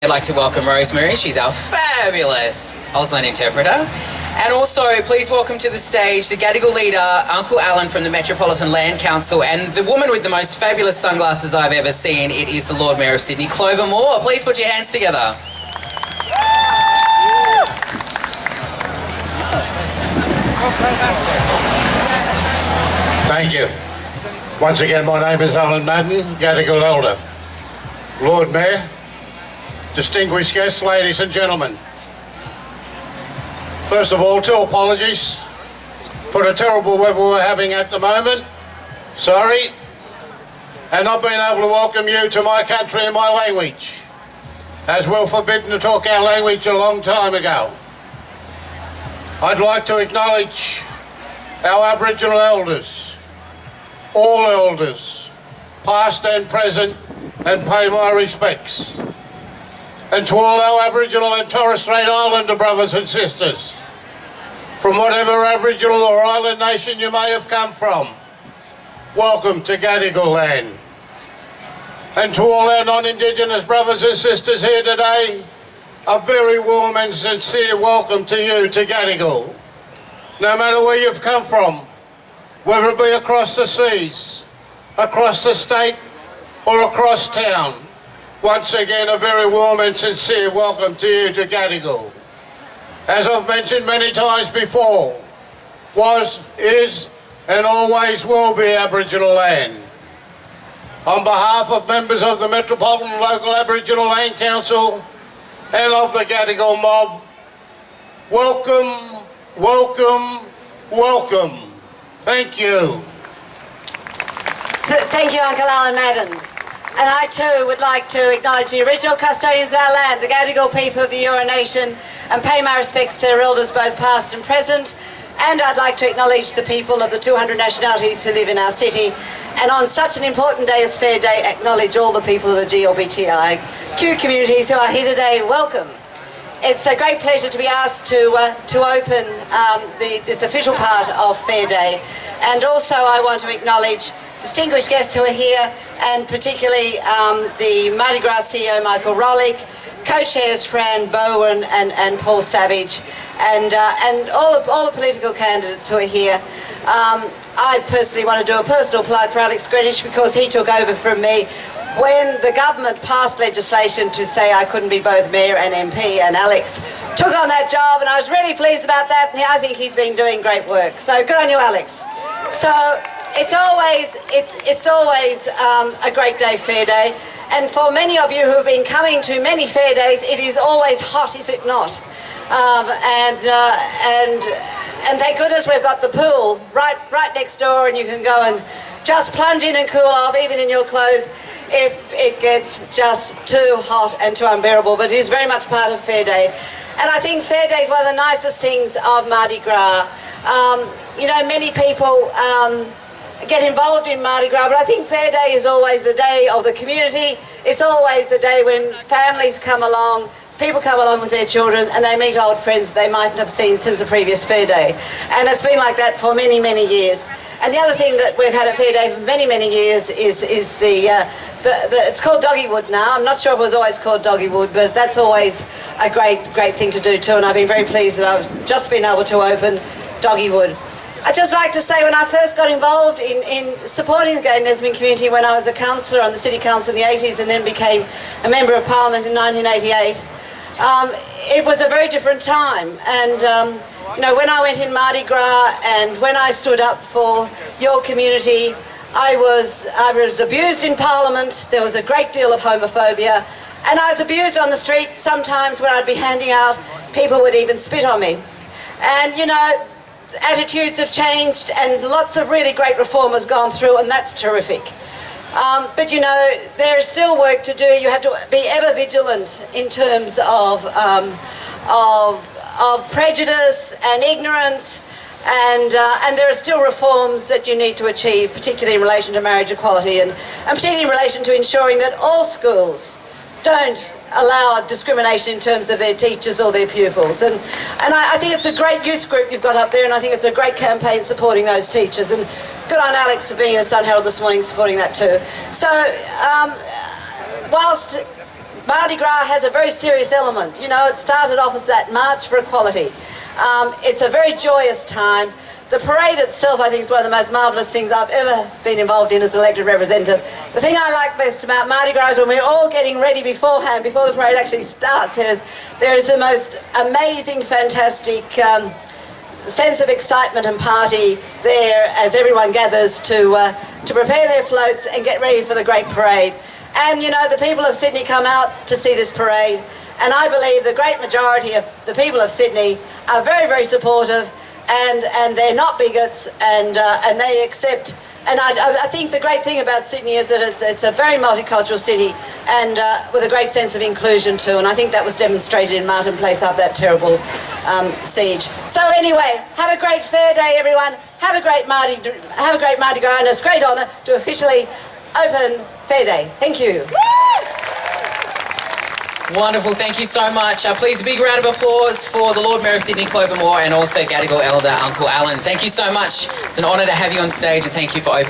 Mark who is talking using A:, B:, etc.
A: I'd like to welcome Rosemary. She's our fabulous Auslan interpreter. And also, please welcome to the stage the Gadigal leader, Uncle Allan from the Metropolitan Land Council, and the woman with the most fabulous sunglasses I've ever seen. It is the Lord Mayor of Sydney, Clover. Please put your hands together.
B: Thank you. Once again, my name is Allan, Gadigal Elder. Lord Mayor, distinguished guests, ladies and gentlemen. First of all, two apologies for the terrible weather we're having at the moment. Sorry. And not being able to welcome you to my country and my language, as we're forbidden to talk our language a long time ago. I'd like to acknowledge our Aboriginal elders, all elders, past and present, and pay my respects. And to all our Aboriginal and Torres Strait Islander brothers and sisters, from whatever Aboriginal or island nation you may have come from, welcome to Gadigal land. And to all our non-Indigenous brothers and sisters here today, a very warm and sincere welcome to you to Gadigal. No matter where you've come from, whether it be across the seas, across the state, or across town, once again a very warm and sincere welcome to you to Gadigal. As I've mentioned many times before, was, is, and always will be Aboriginal land. On behalf of members of the Metropolitan Local Aboriginal Land Council and of the Gadigal mob, welcome, welcome, welcome. Thank you.
C: Thank you, Uncle Allan Madden. And I too would like to acknowledge the original custodians of our land, the Gadigal people of the Eora Nation, and pay my respects to their elders both past and present. And I'd like to acknowledge the people of the 200 nationalities who live in our city. And on such an important day as Fair Day, acknowledge all the people of the GLBTIQ communities who are here today. Welcome. It's a great pleasure to be asked to open this official part of Fair Day. And also I want to acknowledge distinguished guests who are here, and particularly the Mardi Gras CEO Michael Rollick, co-chairs Fran Bowen and Paul Savage, and all the political candidates who are here. I personally want to do a personal plug for Alex Greenwich, because he took over from me when the government passed legislation to say I couldn't be both mayor and MP, and Alex took on that job, and I was really pleased about that, and I think he's been doing great work. So good on you, Alex. So it's always a great day, Fair Day. And for many of you who have been coming to many Fair Days, it is always hot, is it not? And thank goodness we've got the pool right next door, and you can go and just plunge in and cool off, even in your clothes, if it gets just too hot and too unbearable. But it is very much part of Fair Day. And I think Fair Day is one of the nicest things of Mardi Gras. You know, many people get involved in Mardi Gras, but I think Fair Day is always the day of the community. It's always the day when families come along, people come along with their children, and they meet old friends they mightn't have seen since the previous Fair Day. And it's been like that for many, many years. And the other thing that we've had at Fair Day for many, many years is it's called Doggywood now. I'm not sure if it was always called Doggywood, but that's always a great thing to do too. And I've been very pleased that I've just been able to open Doggywood. I'd just like to say, when I first got involved in supporting the gay and lesbian community when I was a councillor on the City Council in the 80s and then became a Member of Parliament in 1988, it was a very different time. And you know, when I went in Mardi Gras and when I stood up for your community, I was abused in Parliament. There was a great deal of homophobia, and I was abused on the street. Sometimes when I'd be handing out, people would even spit on me. And you know, attitudes have changed, and lots of really great reform has gone through, and that's terrific. But you know, there's still work to do. You have to be ever vigilant in terms of prejudice and ignorance, and there are still reforms that you need to achieve, particularly in relation to marriage equality, and particularly in relation to ensuring that all schools don't allow discrimination in terms of their teachers or their pupils. And I think it's a great youth group you've got up there, and I think it's a great campaign supporting those teachers. And good on Alex for being in the Sun Herald this morning supporting that too. So whilst Mardi Gras has a very serious element. You know, it started off as that March for Equality. It's a very joyous time. The parade itself, I think, is one of the most marvellous things I've ever been involved in as an elected representative. The thing I like best about Mardi Gras is when we're all getting ready beforehand, before the parade actually starts. There is the most amazing, fantastic sense of excitement and party there as everyone gathers to prepare their floats and get ready for the great parade. And, you know, the people of Sydney come out to see this parade, and I believe the great majority of the people of Sydney are very, very supportive, and they're not bigots, and they accept. And I think the great thing about Sydney is that it's a very multicultural city, and with a great sense of inclusion too. And I think that was demonstrated in Martin Place after that terrible siege. So anyway, have a great Fair Day, everyone. Have a great Mardi Gras, and it's a great honour to officially open Fair Day. Thank you.
A: Wonderful, thank you so much. Please, a big round of applause for the Lord Mayor of Sydney, Clover, and also Gadigal Elder Uncle Allan. Thank you so much. It's an honour to have you on stage, and thank you for opening.